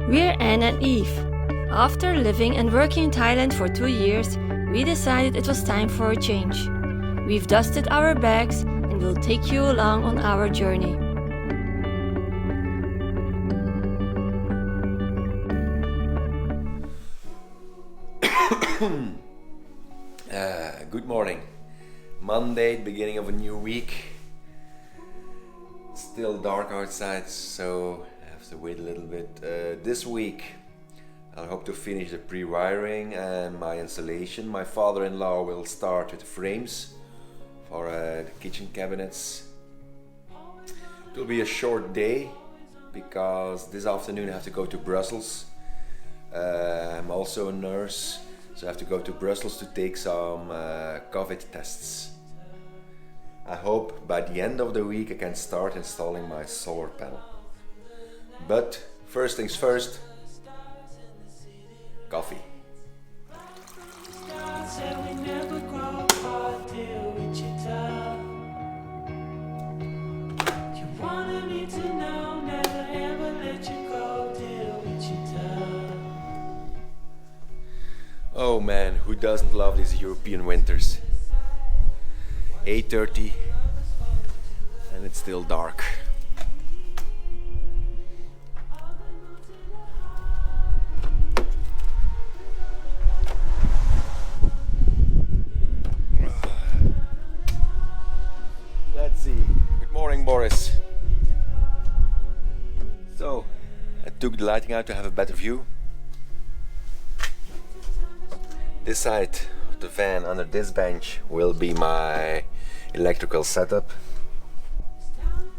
We're Anne and Eve. After living and working in Thailand for 2 years, we decided it was time for a change. We've dusted our bags and will take you along on our journey. Good morning. Monday, beginning of a new week. Still dark outside, so I have to wait a little bit. This week I hope to finish the pre-wiring and my installation. My father-in-law will start with the frames for the kitchen cabinets. It will be a short day because this afternoon I have to go to Brussels. I'm also a nurse, so I have to go to Brussels to take some COVID tests. I hope by the end of the week I can start installing my solar panel. But first things first, coffee. Oh man, who doesn't love these European winters? 8:30 and it's still dark. Let's see. Good morning, Boris. So, I took the lighting out to have a better view. This side of the van under this bench will be my electrical setup.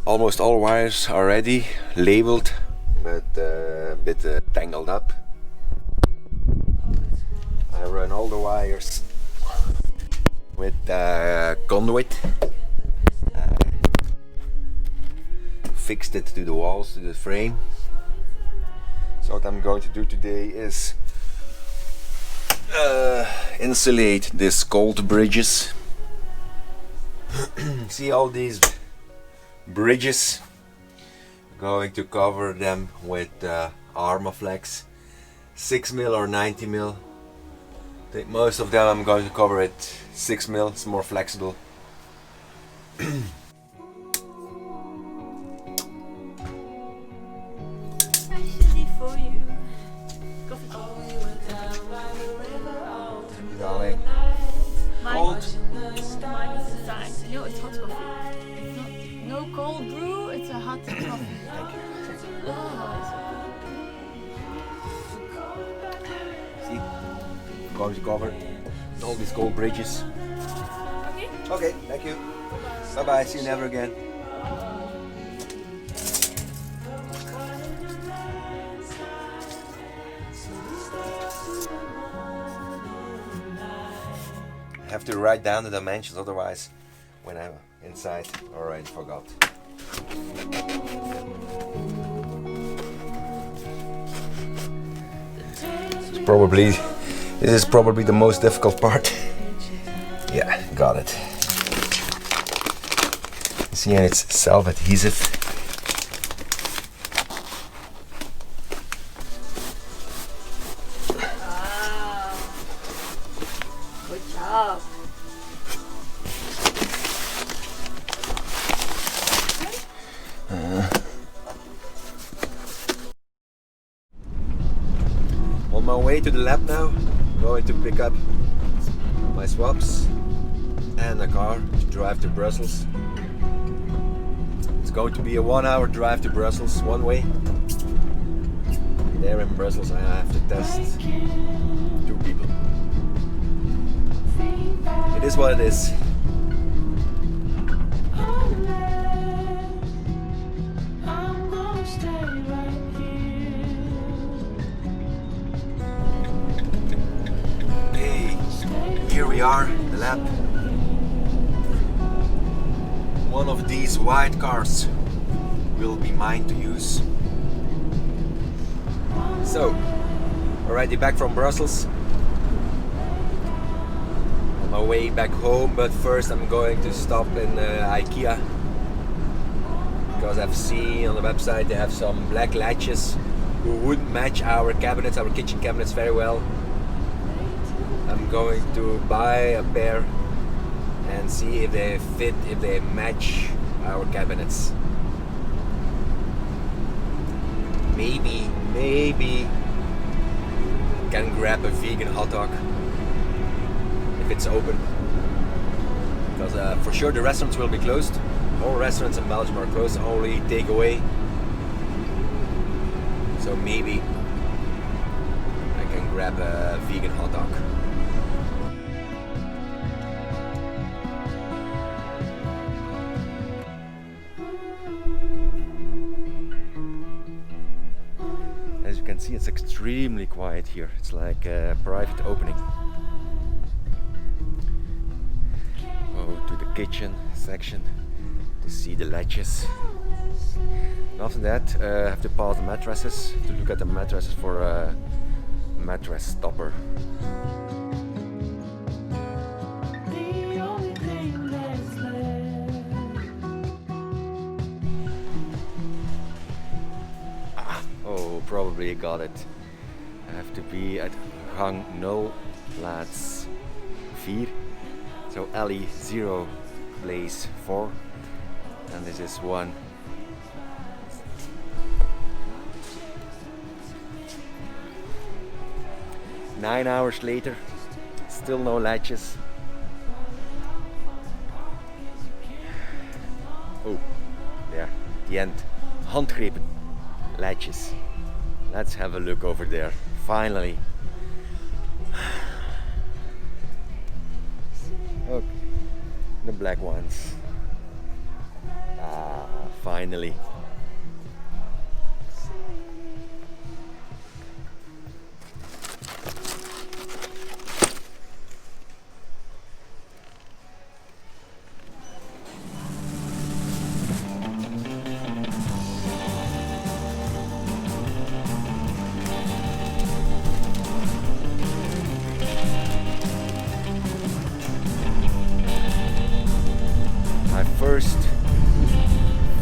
Almost all wires are ready, labeled, but a bit tangled up. I run all the wires with conduit. Fixed it to the walls, to the frame. So what I'm going to do today is insulate these cold bridges. See all these bridges? I'm going to cover them with Armaflex 6mm or 90mm. I think most of them I'm going to cover it 6mm, it's more flexible. Especially for you. Darling. Cold? Mine is designed. You know, it's hot coffee. It's not no cold brew, it's a hot coffee. Thank you. See, I'm going to cover all these cold bridges. Okay. Okay, thank you. Bye bye, see you never again. I have to write down the dimensions, otherwise when I'm inside I already forgot. This is probably the most difficult part. Yeah, got it. See, and it's self-adhesive. Wow. Good job. On my way to the lab now, I'm going to pick up my swaps and a car to drive to Brussels. It's going to be a 1-hour drive to Brussels, one way. There in Brussels I have to test 2 people. It is what it is. Here we are in the lab. One of these white cars will be mine to use. So, already back from Brussels. On my way back home, but first I'm going to stop in IKEA. Because I've seen on the website they have some black latches who would match our cabinets, our kitchen cabinets very well. I'm going to buy a pair and see if they fit, if they match our cabinets. Maybe can grab a vegan hot dog if it's open, because for sure the restaurants will be closed. All restaurants in Belgium are closed, only takeaway. So maybe I can grab a vegan hot dog. As you can see, it's extremely quiet here. It's like a private opening. Go to the kitchen section to see the latches. And after that, I have to pass the mattresses to look at the mattresses for a mattress stopper. Probably got it. I have to be at gang 0 plaats 4. So alley 0 place 4. And this is 1. Nine hours later, still no latches. Oh, there, the end. Handgrepen, latches. Let's have a look over there, finally. Okay, the black ones. Ah, finally. First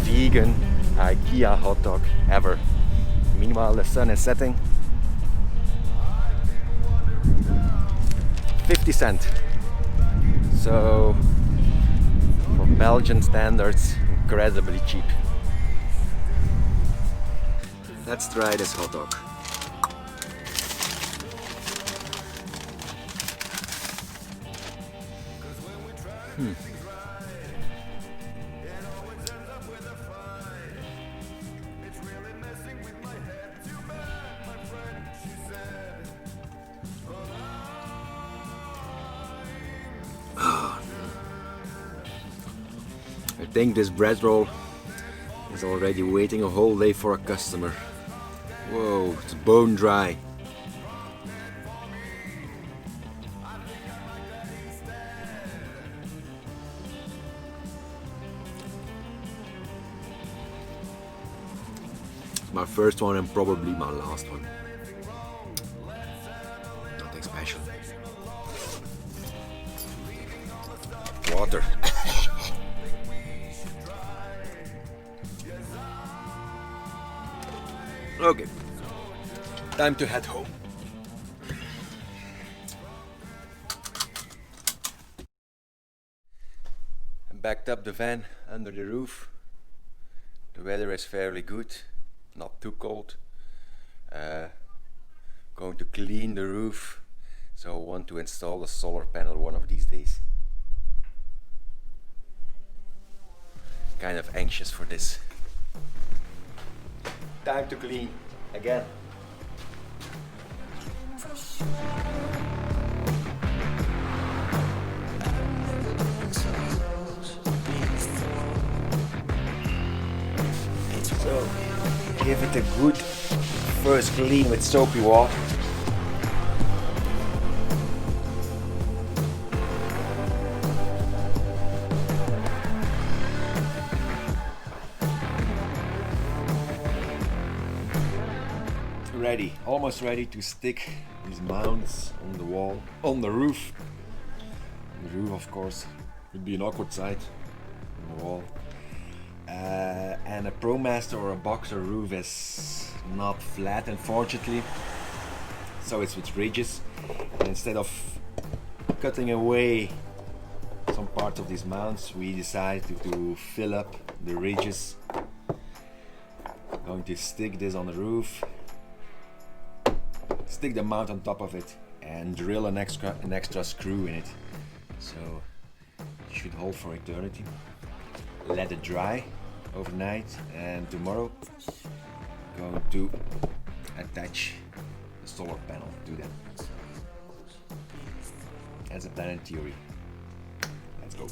vegan IKEA hot dog ever. Meanwhile, the sun is setting. 50 cents. So, for Belgian standards, incredibly cheap. Let's try this hot dog. I think this bread roll is already waiting a whole day for a customer. Whoa, it's bone dry. It's my first one and probably my last one. Nothing special. Water. Okay, time to head home. I backed up the van under the roof. The weather is fairly good, not too cold. Going to clean the roof, so I want to install a solar panel one of these days. Kind of anxious for this. Time to clean again. So, give it a good first clean with soapy water. Ready, almost ready to stick these mounts on the wall, on the roof. On the roof, of course, would be an awkward sight on the wall. And a Promaster or a Boxer roof is not flat, unfortunately, so it's with ridges. And instead of cutting away some parts of these mounts, we decided to fill up the ridges. I'm going to stick this on the roof, stick the mount on top of it, and drill an extra screw in it, so it should hold for eternity. Let it dry overnight, and tomorrow I'm going to attach the solar panel to them. That's a plan in theory. Let's go.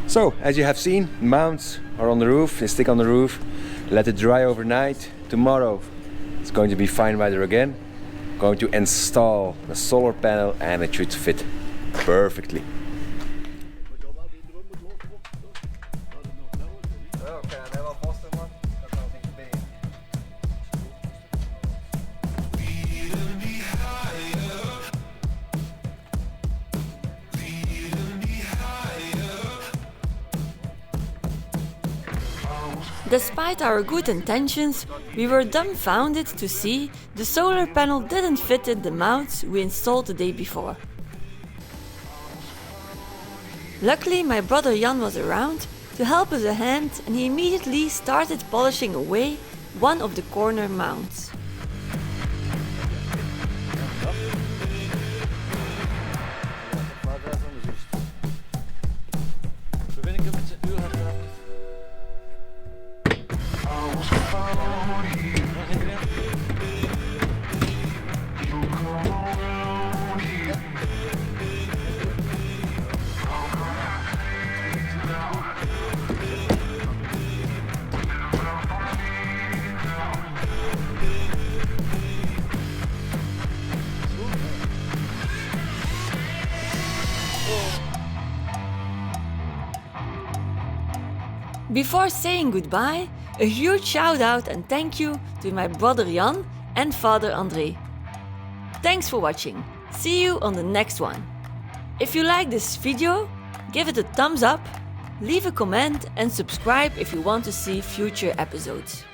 So, as you have seen, mounts are on the roof, they stick on the roof. Let it dry overnight. Tomorrow it's going to be fine weather again. Going to install the solar panel and it should fit perfectly. Despite our good intentions, we were dumbfounded to see the solar panel didn't fit in the mounts we installed the day before. Luckily, my brother Jan was around to help us a hand, and he immediately started polishing away one of the corner mounts. Before saying goodbye, a huge shout out and thank you to my brother Jan and father André. Thanks for watching. See you on the next one. If you like this video, give it a thumbs up, leave a comment and subscribe if you want to see future episodes.